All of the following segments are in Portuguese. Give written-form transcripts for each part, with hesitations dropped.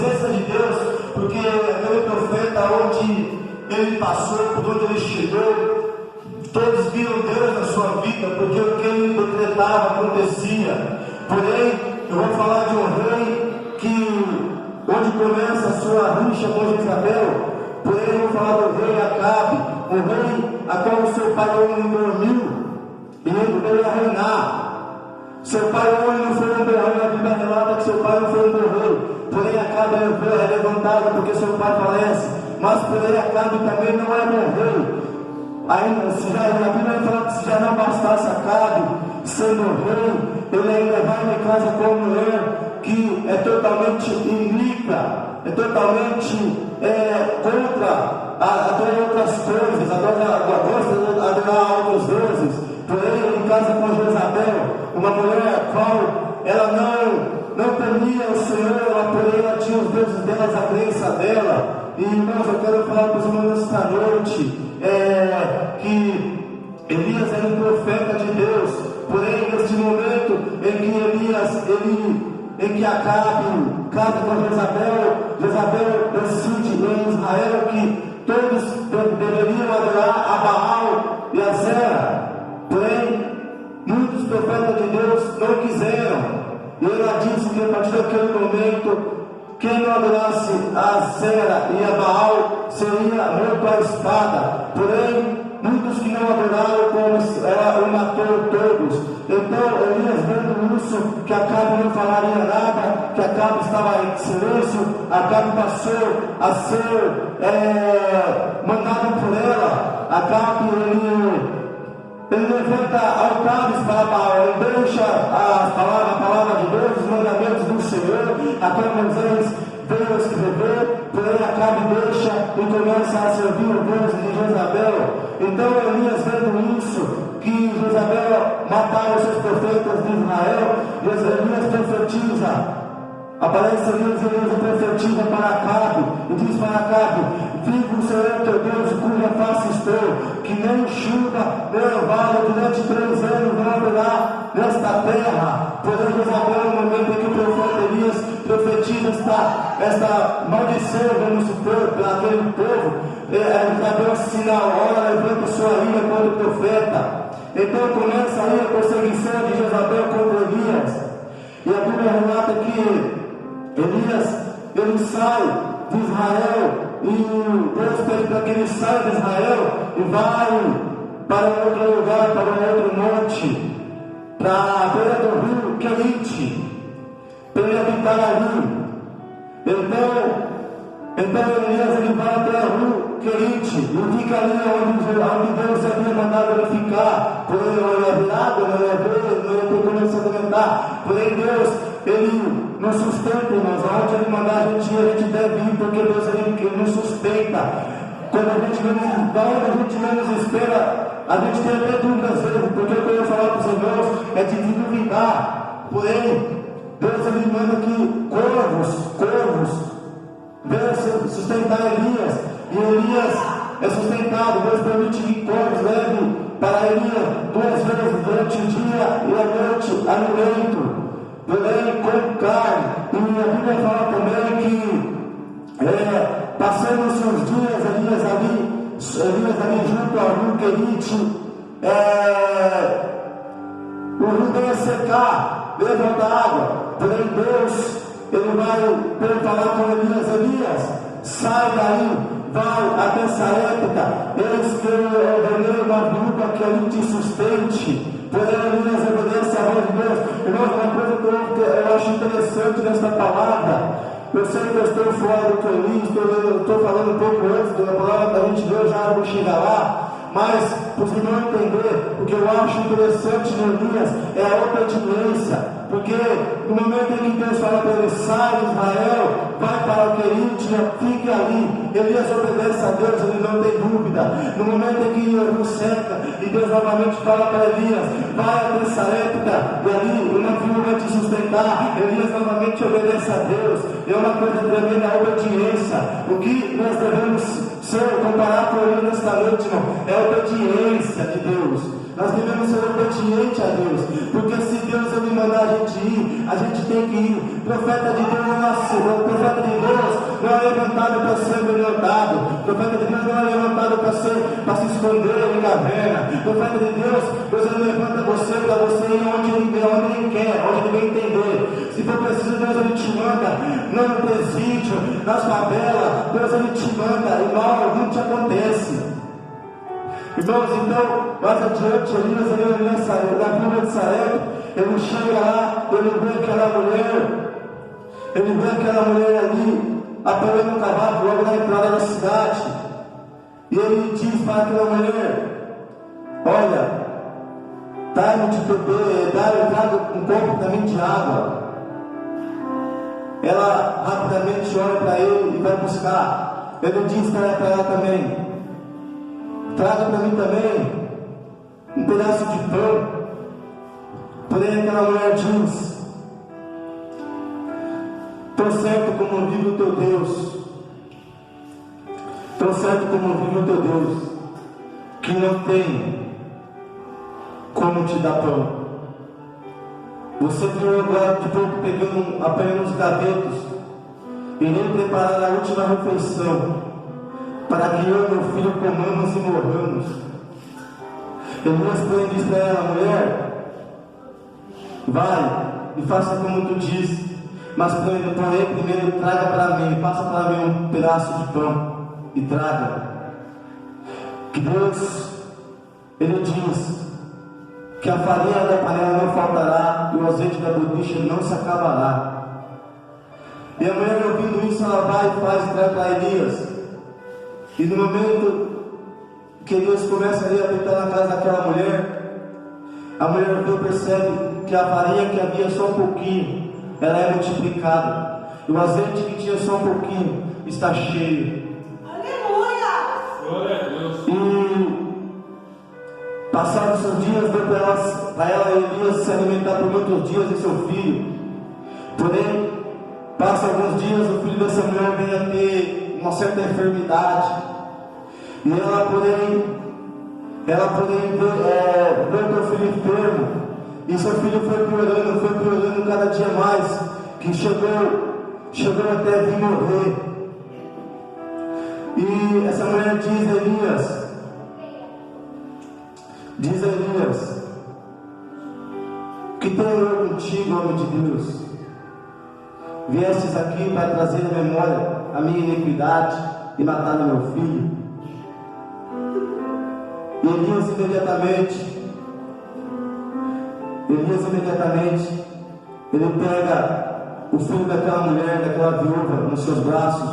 presença de Deus, porque aquele profeta, onde ele passou, por onde ele chegou, todos viram Deus na sua vida, porque o que ele decretava acontecia. Porém, eu vou falar de um rei que, onde começa a sua rixa com Jezabel. Porém, eu vou falar do rei Acabe, o rei a qual o seu pai não dormiu, e ele ia reinar. Seu pai não foi um bom rei, a Bíblia relata que seu pai não foi um bom rei. Porém, Acabe é levantado porque seu pai falece. Mas porém, Acabe também não é bom rei. Ainda, se já, a Bíblia fala que se já não bastasse Acabe sendo rei, ele ainda vai em casa com uma mulher que é totalmente iníqua, é totalmente contra adorar outras coisas, adorar outros deuses. Porém, ele casa com Jezabel, uma mulher a qual ela não temia o Senhor, porém ela tinha os deuses dela, a crença dela. E irmãos, eu quero falar para os irmãos esta noite, que Elias era um profeta de Deus. Porém, neste momento em que Acabe casa com Jezabel decide em Israel que todos deveriam adorar a Baal e a Zera. Porém, muitos profetas de Deus não quiseram. E ela disse que a partir daquele momento, quem não adorasse a Zera e a Baal seria morto à espada. Porém, muitos que não adoraram, como ela matou todos. Então, Elias, vendo isso, que Acabe não falaria nada, que Acabe estava em silêncio, Acabe passou a ser mandado por ela. Acabe, ele levanta altares para Baal, ele deixa a palavra de Deus, os mandamentos do Senhor, até Moisés veio escrever, porém Acabe deixa e começa a servir o Deus de Jezabel. Então Elias, vendo isso, que Jezabel matava os seus profetas de Israel, Elias profetiza. Aparece Elias profetiza para Acabe e diz para Acabe: viva o Senhor teu Deus, cuja face estou, que nem chuva nem orvalho durante 3 anos não haverá nesta terra. Porém, Jezabel, no momento em que o profeta Elias profetiza esta maldição, vamos supor, para aquele povo, Jezabel sinal, ora, levanta sua ira contra o profeta. Então começa aí a perseguição de Jezabel contra Elias. E a Bíblia relata que Elias, ele sai de Israel, e Deus pede para que ele saia de Israel e vai para outro lugar, para outro monte, para a beira do rio Querite, para ele habitar ali. Então Elias, ele vai até o rio Querite e fica ali onde Deus havia mandado ele ficar. Porém, não ia ver água, não ia ver, não ia ter como se alimentar. Porém, Deus, ele nos sustenta, irmãos. Onde ele mandar a gente deve ir, porque Deus, ele nos sustenta. Quando a gente menos espera, a gente tem até dúvidas às vezes, porque o que eu ia falar para os irmãos é de duvidar. Porém, Deus, ele manda que corvos venham sustentar Elias, e Elias é sustentado. Deus permite que corvos levem para Elias 2 vezes durante o dia e a noite alimento, porém com carne. E a Bíblia fala também que passando-se os dias, Elias ali junto ao rio Querite, o rio veio a secar, veio falta água. Porém Deus, ele vai falar com Elias: sai daí, vai até Sarepta, eis que eu ordenei uma viúva que ali te sustente. Porém Elias obedece a voz de Deus. Irmãos, uma coisa que eu acho interessante nesta palavra, eu sei que eu estou fora do que eu li, eu estou falando um pouco antes da palavra da gente ver, já vou chegar lá. Mas, para os irmãos entender, o que eu acho interessante no Elias é a obediência. Porque no momento em que Deus fala para ele: sai de Israel, vai para o Querite, fique ali. Elias obedece a Deus, ele não tem dúvida. No momento em que o rio seca e Deus novamente fala para Elias: vai até Sarepta, e ali uma viúva vai te sustentar. Elias novamente obedece a Deus. É uma coisa tremenda, a obediência. O que nós devemos comparar com ele nesta noite, irmão, é a obediência de Deus. Nós devemos ser obedientes a Deus, porque se Deus ele mandar a gente ir, a gente tem que ir. O profeta de Deus não nasceu, o profeta de Deus não é levantado para ser amedrontado. O profeta de Deus não é levantado para se esconder em caverna. O profeta de Deus, Deus ele levanta você para você ir onde ele quer, onde ele quer entender. Se for preciso, Deus ele te manda, não no presídio, nas favelas, Deus ele te manda, e mal algum te acontece. Irmãos, então, mais adiante, Elias, na vila de Sarepta, ele chega lá, ele vê aquela mulher ali, apanhando um cavalo logo na entrada da cidade, e ele diz para aquela mulher: olha, dá-me de beber, traga um copo para mim de água. Ela rapidamente olha para ele e vai buscar. Ele diz para ela também: traga para mim também um pedaço de pão. Porém aquela mulher diz: tão certo como vive o teu Deus, tão certo como vive o teu Deus, que não tem como te dar pão. Você viu agora de pouco apanhando os gavetos, irei preparar a última refeição, para que eu e meu filho comamos e morramos. Elias, porém, diz para ela: mulher, vai e faça como tu diz, mas porém primeiro traga para mim, faça para mim um pedaço de pão e traga. Que Deus, ele diz que a farinha da panela não faltará e o azeite da bochecha não se acabará. E a mulher, ouvindo isso, ela vai e faz e traz para Elias. E no momento que Elias começa ali a deitar na casa daquela mulher, a mulher percebe que a farinha que havia só um pouquinho, ela é multiplicada, e o azeite que tinha só um pouquinho está cheio. Aleluia! Glória a Deus. E passados os dias, deu para ela Elias se alimentar por muitos dias e seu filho. Porém, passa alguns dias, o filho dessa mulher vem a ter uma certa enfermidade, e ela porém vê o filho enfermo, e seu filho foi piorando cada dia mais, que chegou até vir morrer. E essa mulher diz a Elias: que tenho eu contigo, homem de Deus? Viestes aqui para trazer à memória a minha iniquidade e matar o meu filho. E Elias imediatamente, ele pega o filho daquela mulher, daquela viúva, nos seus braços,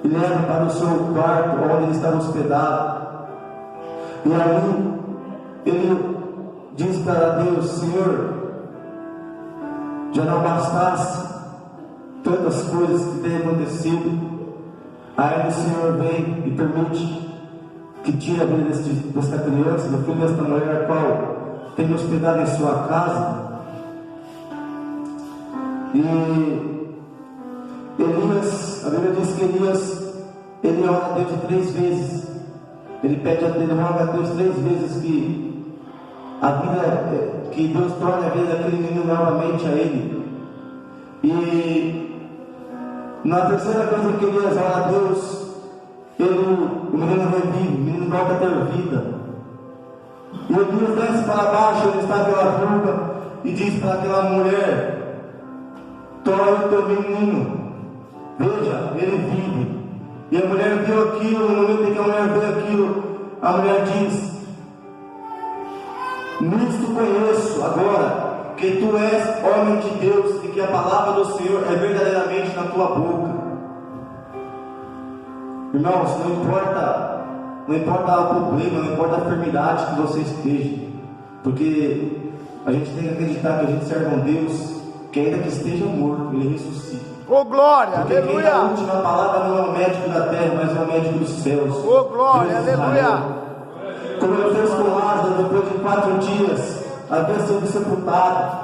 e leva para o seu quarto, onde ele estava hospedado. E ali, ele diz para Deus: Senhor, já não bastasse tantas coisas que têm acontecido, aí o Senhor vem e permite que tire a vida desta criança, do filho desta mulher, a qual tem hospedado em sua casa. E Elias, a Bíblia diz que Elias, ele ora a Deus 3 vezes, ele roga a Deus 3 vezes que Deus torne a vida daquele menino novamente a ele. E na terceira vez em que Elias ora a Deus, o menino revive, o menino volta a ter vida. E Elias desce para baixo, ele está pela rua e diz para aquela mulher: toma o teu menino, veja, ele vive. E a mulher viu aquilo. No momento em que a mulher viu aquilo, a mulher diz: nisto conheço agora que tu és homem de Deus e que a palavra do Senhor é verdadeiramente na tua boca. Irmãos, não importa o problema, não importa a enfermidade que você esteja, porque a gente tem que acreditar que a gente serve a um Deus que, ainda que esteja morto, ele ressuscita. Oh, glória, porque aleluia. Quem dá a última palavra não é o médico da terra, mas é o médico dos céus. Oh, glória, aleluia. Como ele fez com Lázaro, depois de 4 dias havia sido sepultado.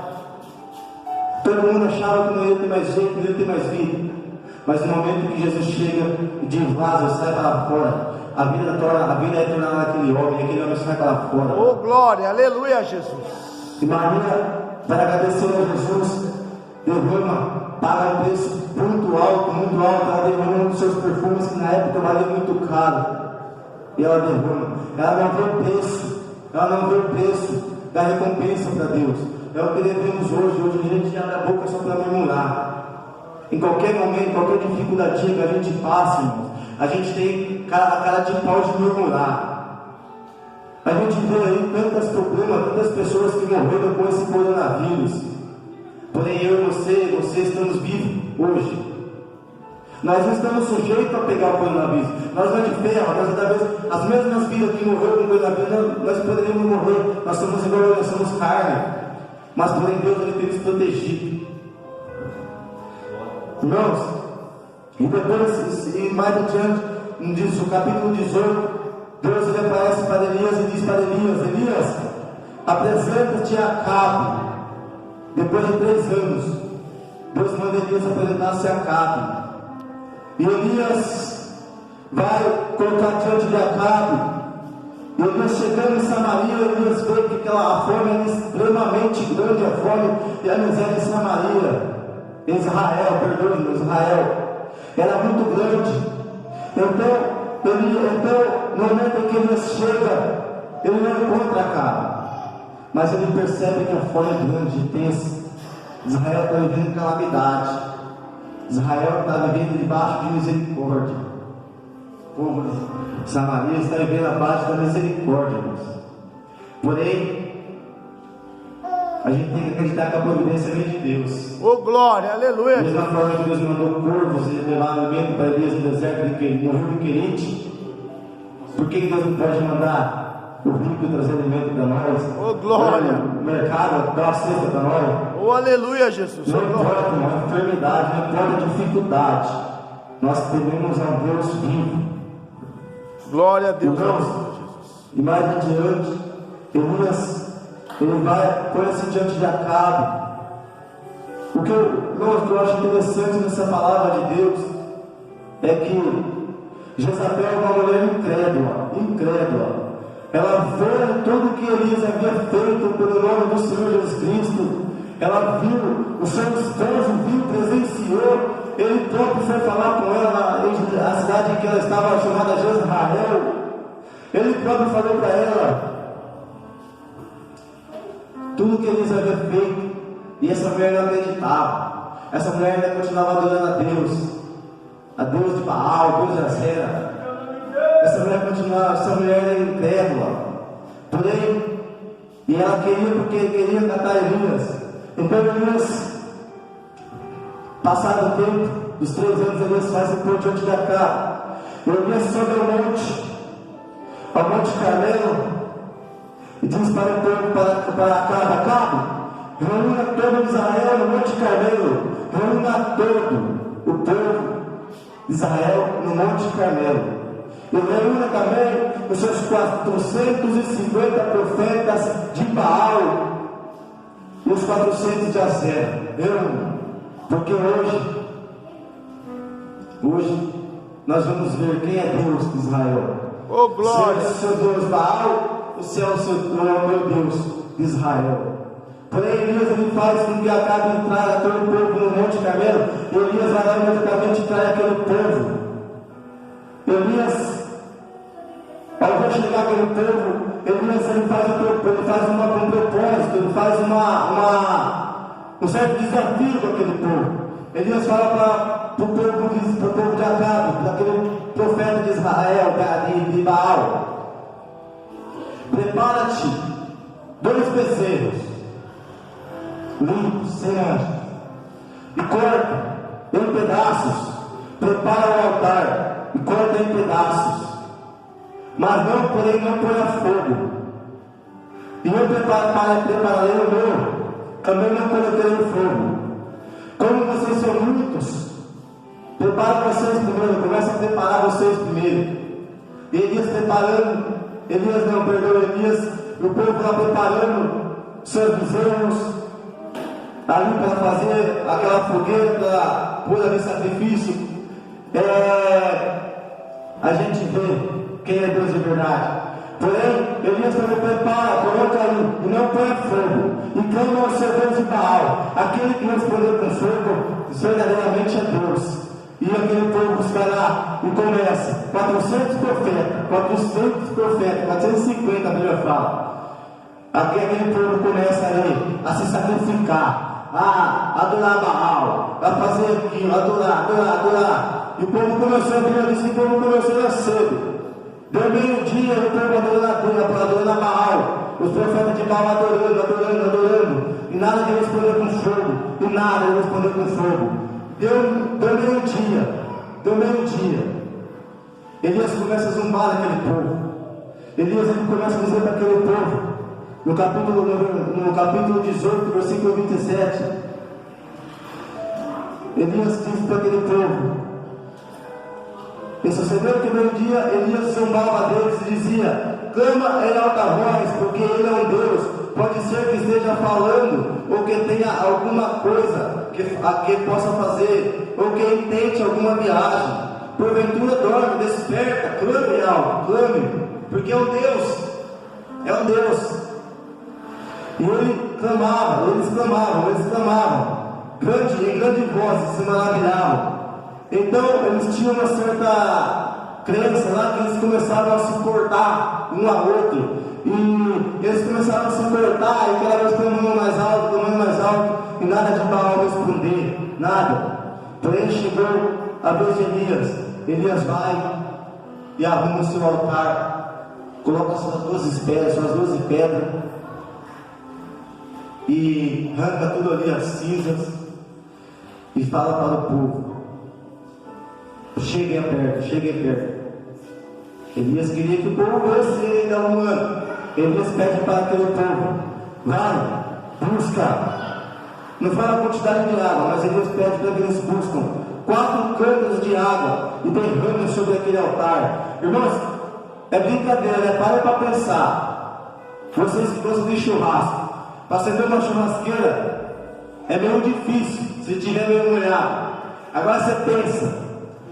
Todo mundo achava que não ia ter mais jeito, não ia ter mais vida. Mas no momento que Jesus chega e diz: Lázaro, sai para fora, a vida é tornada naquele homem, e aquele homem sai para fora. Oh, glória, aleluia, Jesus. E Maria, para agradecer a Jesus, paga um preço muito alto, ela derrama perfumes que na época valiam muito caro. E ela derrama. Ela não vê o preço. Ela não vê o preço da recompensa para Deus. É o que devemos hoje. Hoje a gente abre a boca só para murmurar. Em qualquer momento, qualquer dificuldade que a gente passe, irmãos, a gente tem a cara de pau de murmurar. A gente vê aí tantos problemas, tantas pessoas que morreram com esse coronavírus. Porém, eu e você estamos vivos hoje. Nós não estamos sujeitos a pegar o coronavírus. Nós não é de ferro, nós talvez as mesmas vidas que morreram com o coronavírus, nós poderíamos morrer. Nós somos igual, nós somos carne. Mas porém Deus ele tem nos protegido. Irmãos, e depois, e mais adiante, no capítulo 18, Deus ele aparece para Elias e diz para Elias: Elias, apresenta-te a Acabe. Depois de 3 anos, Deus manda Elias apresentar-se a Acabe. E Elias vai colocar diante de Acabe. E Elias chegando em Samaria, Elias vê que aquela fome era extremamente grande, a fome e a miséria em Samaria. Israel era muito grande. Então, no momento em que ele chega, ele não encontra Acabe, mas ele percebe que a fome é grande, intensa. Israel está vivendo calamidade. Israel está vivendo debaixo de misericórdia. Como Samaria está vivendo abaixo da misericórdia, irmãos. Porém, a gente tem que acreditar que a providência vem de Deus. Oh, glória, aleluia. Da mesma forma que Deus mandou corvos e levar alimento para Elias no deserto no rio Querite, por que Deus não pode mandar o rico trazer alimento para nós? Oh, glória. O mercado dar a cesta para nós. Oh, aleluia, Jesus. Não Oh, glória. importa a enfermidade, não importa a dificuldade, nós temos um Deus vivo. Glória a Deus. Irmãos, e mais adiante, Elias ele vai, põe-se diante de Acabe. O que eu acho interessante nessa palavra de Deus é que Jezabel é uma mulher incrédula. Ela vê tudo que Elias havia feito pelo nome do Senhor Jesus Cristo. Ela viu, o seu esposo viu, presenciou. Ele próprio foi falar com ela na cidade em que ela estava, chamada Jezrael. Ele próprio falou para ela tudo que Elias havia feito. E essa mulher não acreditava. Essa mulher ainda continuava adorando a Deus de Baal, a Deus de Asera. Essa mulher era incrédula. Porém, e ela queria matar Elias. Então Elias, passado o tempo dos 3 anos, Elias faz o pôr diante de Acabe. Elias sobe ao Monte Carmelo, e diz para o povo, para Acabe: reúna todo Israel no Monte Carmelo, reúna todo o povo de Israel no Monte Carmelo, e reúna também os seus 450 profetas de Baal e os 400 de Asera. Reúna, porque hoje nós vamos ver quem é Deus de Israel. Oh, glória. Se é o seu Deus Baal, o céu é o meu Deus de Israel. Porém, Elias ele faz com que Acabe entrar todo o povo no Monte Carmelo. E Elias vai lá imediatamente trai aquele povo. Elias, ao ver chegar aquele povo, Elias ele faz um propósito, ele faz um certo desafio com aquele povo. Elias fala para o povo de Acabe, daquele profeta de Israel, de Baal: prepara-te 2 bezerros limpos, sem mancha, e corta em pedaços. Prepara o altar e corta em pedaços, mas não põe a fogo. E eu prepararei o meu, também não colocarei o fogo. Como vocês são muitos, prepara vocês primeiro, começa a preparar vocês primeiro. E Elias o povo lá preparando seus bezerros ali para fazer aquela fogueira, para pôr ali sacrifício. A gente vê quem é Deus de verdade. Porém, Elias também prepara, coloca aí e não põe fogo, e clama ao seu Deus de Baal. Aquele que respondeu com fogo verdadeiramente é Deus. E aquele povo vai lá e começa, 400 profetas, 450 a Bíblia fala. Aquele povo começa ali a se sacrificar, a adorar Baal, a fazer aquilo, adorar. E o povo começou, a Bíblia diz que o povo começou a cedo. Deu meio-dia, o povo adorando Baal. Os profetas de Baal adorando. E nada de responder com fogo. Deu meio-dia. Elias começa a zombar daquele povo. Elias ele começa a dizer para aquele povo, no capítulo 18, versículo 27. Elias diz para aquele povo: e sucedeu que meio-dia Elias zombava deles e dizia: clama em alta voz, porque ele é um Deus. Pode ser que esteja falando, ou que tenha alguma coisa que possa fazer, ou que intente alguma viagem. Porventura dorme, desperta, clame alto, clame, porque é um Deus. E eles clamavam, em grande voz, e se maravilhavam. Então eles tinham uma certa crença lá que eles começavam a se cortar um ao outro. E eles começaram a se cortar, e cada vez clamando mais alto, e nada de Baal responder, nada. Porém chegou a vez de Elias vai e arruma o seu altar, coloca suas 12 pedras, e arranca tudo ali as cinzas, e fala para o povo: cheguem perto. Elias queria que o povo fosse ele arrumando. Elias pede para aquele povo: vai, busca. Não fala a quantidade de água, mas Elias pede para que eles buscam 4 cânions de água e derramem sobre aquele altar. Irmãos, é brincadeira, né? Para pensar. Vocês que gostam de churrasco, para acender uma churrasqueira é meio difícil se tiver meio molhado. Agora você pensa,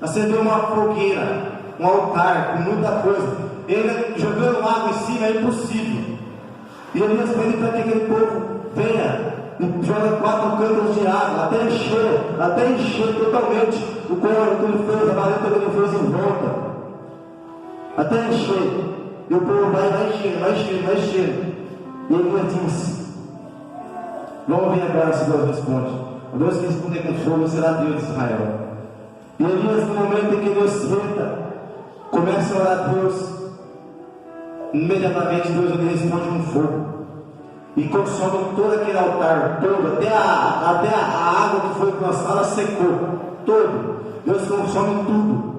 acender uma fogueira, um altar com muita coisa, ele jogando água em cima é impossível. E Elias pede para que aquele povo venha e joga 4 cânions de água até encher totalmente o coro que ele fez, a vareta que ele fez em volta, até encher. E o povo vai enchendo. E Elias diz: vamos ver agora se Deus responde. O Deus que responder com fogo será Deus de Israel. E Elias, no momento em que Deus senta, começa a orar a Deus. Imediatamente Deus ele responde com fogo e consome todo aquele altar, até a água que foi lançada secou, todo. Deus consome tudo.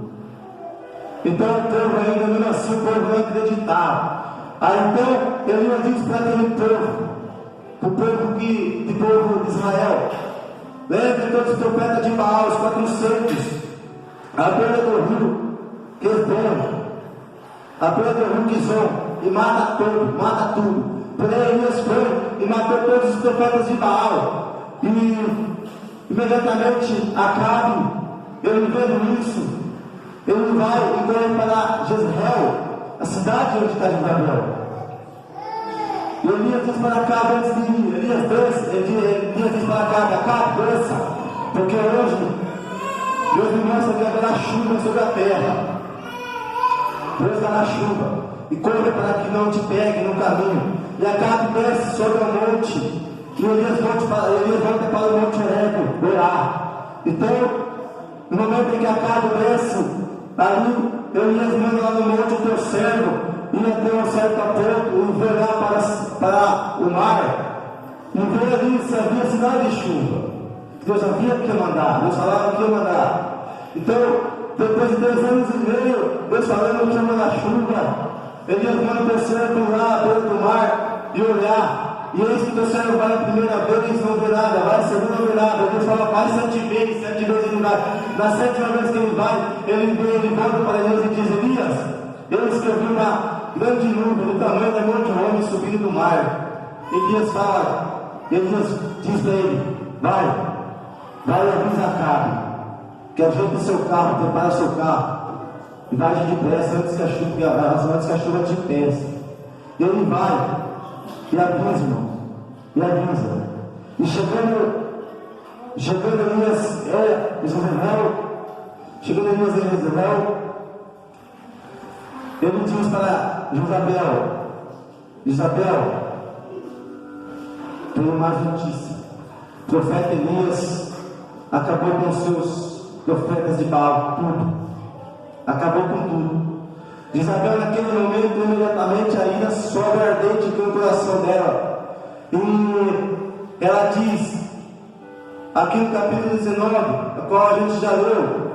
Então o povo ainda mesmo assim, o povo não acreditava. Aí então Elias diz para aquele povo, o povo de Israel: leve todos os profetas de Baal, os 400, a beira do rio Quezon, a beira do rio Quizon, e mata tudo. Porém Elias foi e matou todos os profetas de Baal. E imediatamente Acabe, ele vendo isso, ele vai e corre para Jezreel, a cidade onde está Jezabel. E Elias diz para Acabe antes de ir: Elias diz para Acabe, dança, porque hoje Deus me mostra que haverá chuva sobre a terra. Deus dará chuva, e corre para que não te pegue no caminho. E Acabe desce sobre o monte, e Elias volta para o monte Horebe orar. Então, no momento em que Acabe desce, ali Elias manda lá no monte o teu servo, e até um certo ponto, e vê lá para o mar, e vê ali se havia sinal de chuva. Deus havia que mandar, Deus falava que ia mandar. Então, depois de 2 anos e meio, Deus falando que ia mandar chuva, Elias manda o teu servo lá à beira do mar e olhar. E eis que o teu servo vai a primeira vez, não vê nada, vai a segunda, não vê nada. Deus fala: vai 7 vezes ele vai. Na 7ª vez que ele vai, ele volta para Elias e diz: Elias, eis que eu vi uma grande nuvem do tamanho da mão de um homem subindo do mar. Elias diz para ele: vai e avisa Acabe que ajeita o seu carro, prepara o seu carro e vai depressa antes que a chuva te impeça. E ele vai e avisa, irmão, e chegando Elias Israel, Chegando Elias em Jezreel, ele diz para Jezabel, tem uma notícia. O profeta Elias acabou com os seus profetas de Baal, tudo. Acabou com tudo. Jezabel, naquele momento, imediatamente a ira sobe ardente no coração dela. E ela diz, aqui no capítulo 19, a qual a gente já leu: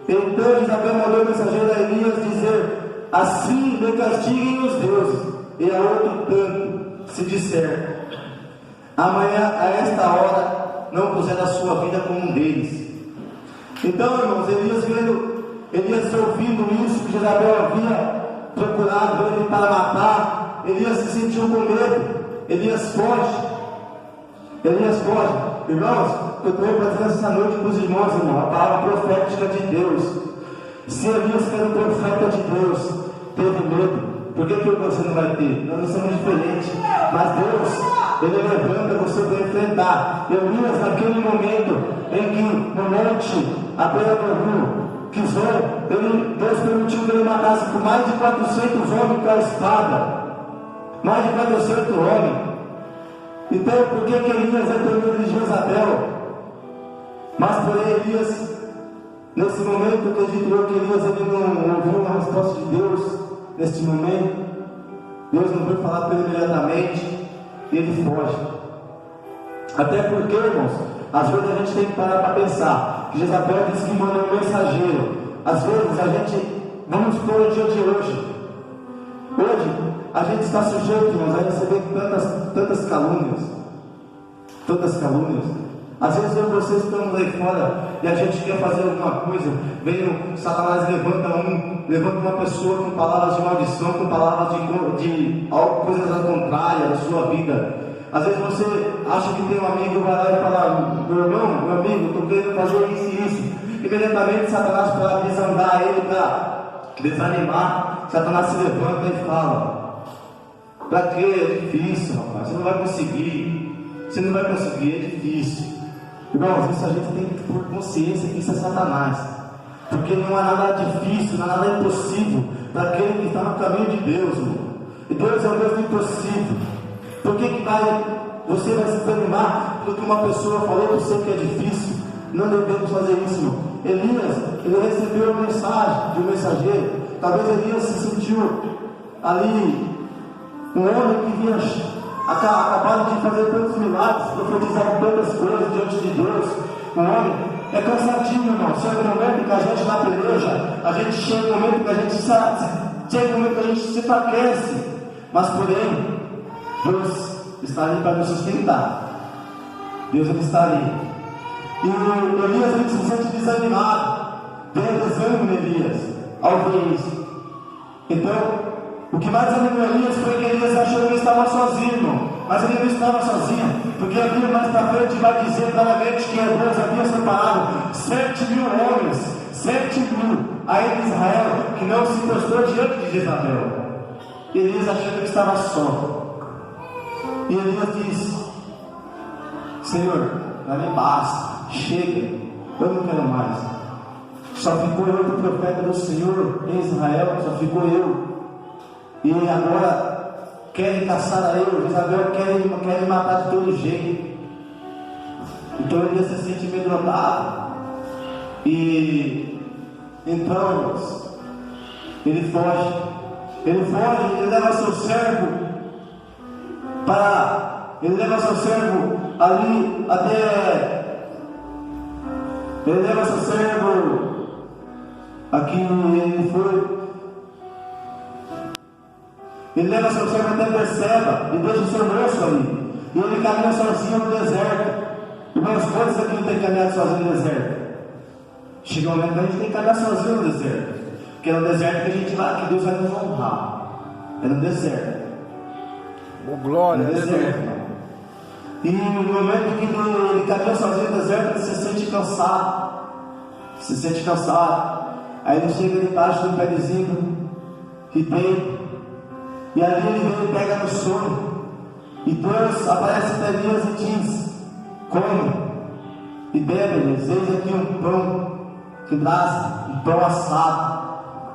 então Jezabel mandou o mensageiro a Elias dizer: assim me castiguem os deuses, e a outro tanto, se disser: amanhã a esta hora não puser a sua vida como um deles. Então, irmãos, Elias ouvindo isso, que Jezabel havia procurado ele para matar, Elias se sentiu com medo. Elias foge. Irmãos, eu estou trazendo essa noite para os irmãos, irmão, a palavra profética de Deus. Se Elias, que era um profeta de Deus, teve medo, por que você não vai ter? Nós não somos diferentes, mas Deus, Ele levanta você para enfrentar. Elias, naquele momento em que no monte, à beira do rio, Deus permitiu que ele matasse por mais de 400 homens com a espada. Mais de 400 homens. Então, por que Elias é temido de Jezabel? Mas porém, Elias, nesse momento, eu acredito eu que Elias ele não ouviu uma resposta de Deus. Neste momento, Deus não veio falar para ele imediatamente, e ele foge. Até porque, irmãos, às vezes a gente tem que parar para pensar que Jezabel disse que manda um mensageiro. Às vezes a gente, vamos supor o dia de hoje, a gente está sujeito, irmãos, a receber tantas calúnias. Às vezes eu e vocês estamos aí fora e a gente quer fazer alguma coisa, vem o Satanás, levanta uma pessoa com palavras de maldição, com palavras de coisas ao contrário da sua vida. Às vezes você acha que tem um amigo, vai lá e fala: meu irmão, meu amigo, estou querendo fazer isso e isso. Imediatamente Satanás, para desandar ele, para desanimar, Satanás se levanta e fala: para que? É difícil, rapaz, você não vai conseguir, é difícil. Irmãos, isso a gente tem que ter consciência que isso é Satanás, porque não há nada difícil, não há nada impossível para aquele que está no caminho de Deus, irmão. E Deus é o Deus do impossível. Por que você vai se desanimar porque uma pessoa falou para você que é difícil? Não devemos fazer isso, irmão. Elias, ele recebeu uma mensagem de um mensageiro. Talvez Elias se sentiu ali um homem que vinha acabado de fazer tantos milagres, profetizar tantas coisas diante de Deus. Um homem é cansativo, irmão. Chega um momento que a gente na peleja, chega um momento que a gente se enfraquece. Mas porém, Deus está ali para nos sustentar. Deus ele está ali. E Elias ele se sente desanimado. Vem desânimo em Elias ao ver isso. Então, o que mais animou Elias foi que Elias achou que ele estava sozinho, irmão. Mas ele não estava sozinho, porque a Bíblia mais para frente vai dizer claramente que Deus havia separado 7.000 homens, 7.000 aí de Israel, que não se prostrou diante de Jezabel. Elias achou que ele estava só. E Elias disse: Senhor, para mim basta, chega, eu não quero mais. Só ficou eu do profeta do Senhor em Israel, só ficou eu. E agora querem caçar a eu, Jezabel querem matar de todo jeito. Então Elias se sente amedrontado. E então, ele foge, ele leva seu servo ali até. Ele leva seu servo aqui, ele leva seu servo até Berseba e deixa o seu moço ali. E ele caminha sozinho no deserto. Irmãos, quantos aqui não tem caminhado sozinho no deserto? Chega um momento que a gente tem que caminhar sozinho no deserto. Porque é no deserto que a gente vai, que Deus vai nos honrar. É no deserto. Oh, glória, no deserto, irmão. E no momento que ele caminha sozinho no deserto, ele se sente cansado. Aí ele chega debaixo do pezinho que tem. E ali ele pega no sono. E Deus aparece para Elias e diz: come e bebe, eis aqui um pão que traz um pão assado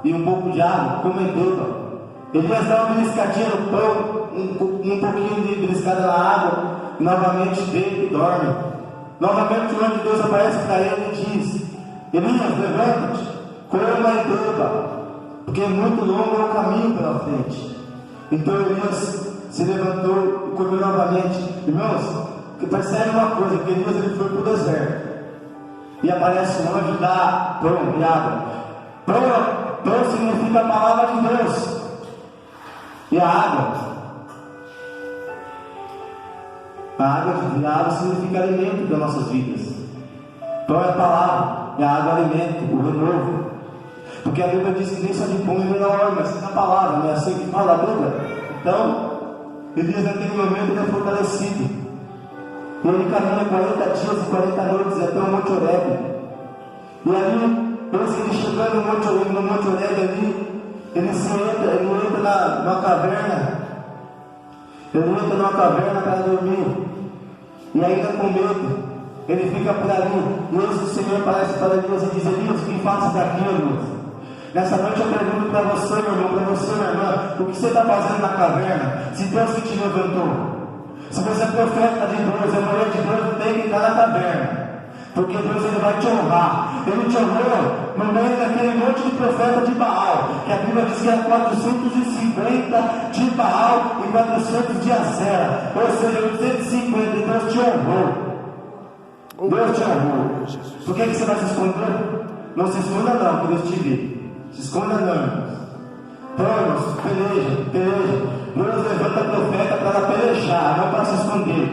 e um pouco de água, como é bêbado. Elias dá uma beliscadinha no pão, um pouquinho de beliscada na água, e novamente deita e dorme. Novamente o anjo de Deus aparece para ele e diz: Elias, levanta-te, coma e beba, porque é muito longo o caminho pela frente. Então Elias se levantou e comeu novamente. Irmãos, percebe uma coisa, que Elias ele foi para o deserto, e aparece um anjo e dá pão e água. Pão significa a palavra de Deus, e a água significa alimento das nossas vidas. Pão é a palavra, e a água é alimento, o renovo. Porque a Bíblia diz que nem só de pão e melhor, mas sim a palavra, não é assim que fala a Bíblia? Então, Elias naquele momento ele é fortalecido. E ele caminha 40 dias e 40 noites até o Monte Horebe. E ali, ele chegando no Monte Horebe ali, ele entra numa caverna. Ele entra numa caverna para dormir. E ainda com medo, ele fica por ali. E eis o Senhor aparece para Elias e diz: Elias, o que faço daqui, Elias? Nessa noite eu pergunto para você, meu irmão, para você, minha irmã, o que você está fazendo na caverna? Se Deus que te levantou. Se você é profeta de Deus, é mulher de Deus, tem que estar na caverna. Porque Deus ele vai te honrar. Ele te honrou no meio daquele monte de profeta de Baal, que a Bíblia diz que era 450 de Baal e 400 de Azera. Ou seja, 250, e Deus te honrou. Deus te honrou. Por que você vai se esconder? Não se esconda não, que Deus te vê. Se esconda não, irmãos. Então, irmãos, peleja. Deus levanta profeta para pelejar, não para se esconder.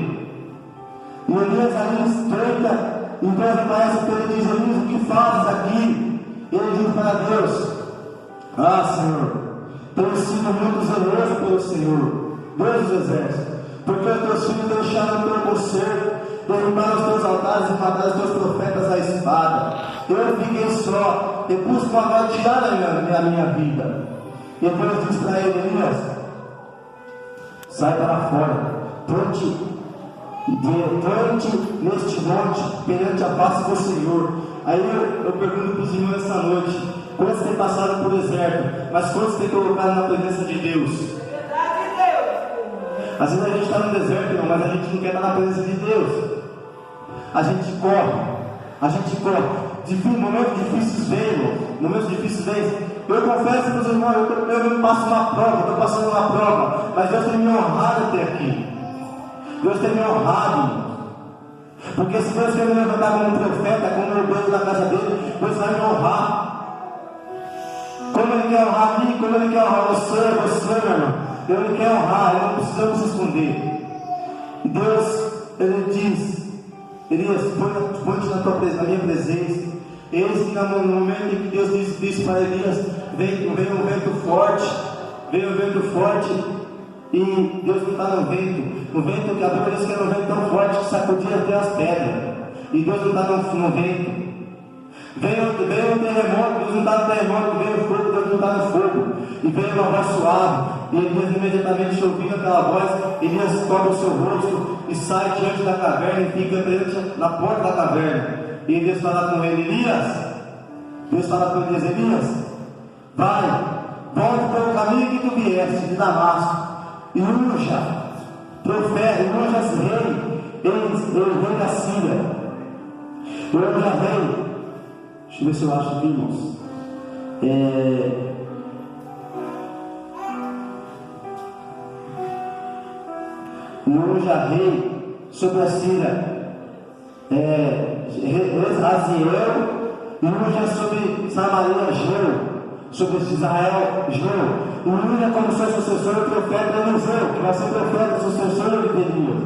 E Elias ali estreita, e Deus aparece para ele e diz: Elias, o que fazes aqui? E ele diz para Deus: Ah, Senhor, tenho sido muito zeloso pelo Senhor, Deus dos exércitos, porque os teus filhos deixaram o teu conselho, derrubaram os teus altares e mataram os teus profetas à espada. Eu fiquei só, e busco agora tirar a minha vida. E Deus diz para ele: Elias, sai para fora, plante neste monte, perante a face do Senhor. Aí eu pergunto para os irmãos essa noite: quantos têm passado por deserto, mas quantos têm colocado na presença de Deus? Verdade de Deus. Às vezes a gente está no deserto, não, mas a gente não quer estar na presença de Deus. A gente corre. Momentos difíceis veio. Eu confesso para os irmãos, eu passo uma prova, estou passando uma prova, mas Deus tem me honrado até aqui. Deus tem me honrado. Porque se Deus quer me levantar como um profeta, como o Deus da casa dele, Deus vai me honrar. Como Ele quer honrar a mim, como Ele quer honrar você, meu irmão. Ele quer honrar, não precisamos se esconder. E Deus, Ele diz: Elias, põe-te na minha presença. Eis que no momento em que Deus disse para Elias: veio um vento forte, e Deus não está no vento que a Bíblia diz que era um vento tão forte que sacudia até as pedras, e Deus não está no vento. Veio um terremoto, Deus não está no terremoto. Veio o fogo, Deus não está no fogo. E veio uma voz suave, e Elias imediatamente ouvindo aquela voz, Elias cobre o seu rosto e sai diante da caverna e fica na porta da caverna. E Deus fala com ele: Elias, vai, volte para o caminho que tu vieste de Damasco, e unja rei da Síria. Unja rei. Deixa eu ver se eu acho aqui, irmãos. Unja rei sobre a Síria. Raziel, e unja sobre Samaria Geu, sobre Israel Geu, e unja como seu sucessor o profeta Eliseu, que vai ser profeta sucessor de Elias.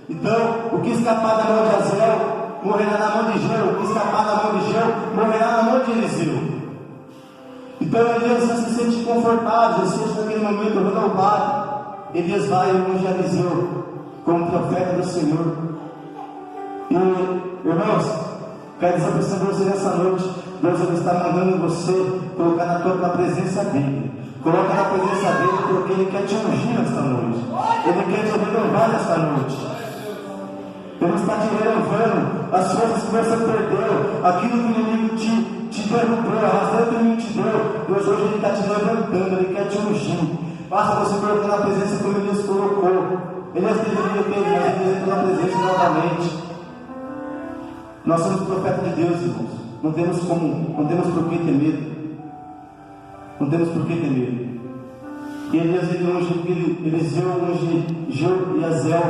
Então, o que escapar da mão de Azel morrerá na mão de Geu, o que escapar da mão de Geu morrerá na mão de Eliseu. Então Elias se sente confortável, se sente naquele momento renovado. Elias vai e unge Eliseu como profeta do Senhor. E, irmãos, quero dizer para você nessa noite: Deus está mandando você colocar na presença dele. Coloca na presença dele, porque Ele quer te ungir nesta noite. Ele quer te renovar nesta noite. Ele está te renovando as coisas que você perdeu, aquilo que o inimigo te derrubou, arrastou que Ele te deu. Deus hoje Ele está te levantando, Ele quer te ungir. Basta você colocar na presença como Ele nos colocou. Elias deveria ter, mas Ele entrou na presença novamente. Nós somos profetas de Deus, irmãos. Não temos por que ter medo. Não temos por que ter medo. E Elias, Eliseu ungiu Iazel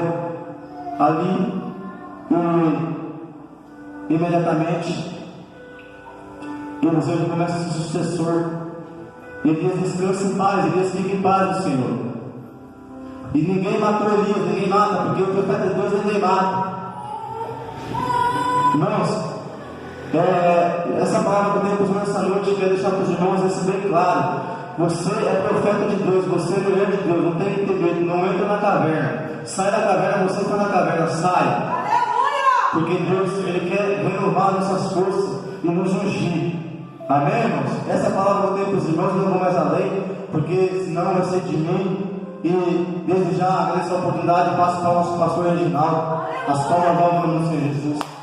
ali, imediatamente. Eliseu já começa a ser sucessor. Elias descansa em paz, Elias fica em paz do Senhor. E ninguém matou Elias, ninguém mata, porque o profeta de Deus ninguém mata. Irmãos, essa palavra que eu tenho para os irmãos essa noite, eu quero deixar para os irmãos isso bem claro. Você é profeta de Deus, você é mulher de Deus, não tem que ter medo, não entra na caverna. Sai da caverna, você está na caverna, sai. Porque Deus, Ele quer renovar nossas forças e nos ungir. Amém, irmãos? Essa palavra eu tenho para os irmãos, não vou mais além, porque senão vai ser de mim. E desde já agradeço a oportunidade e passo para o nosso pastor Reginaldo. As palmas vão no Senhor Jesus.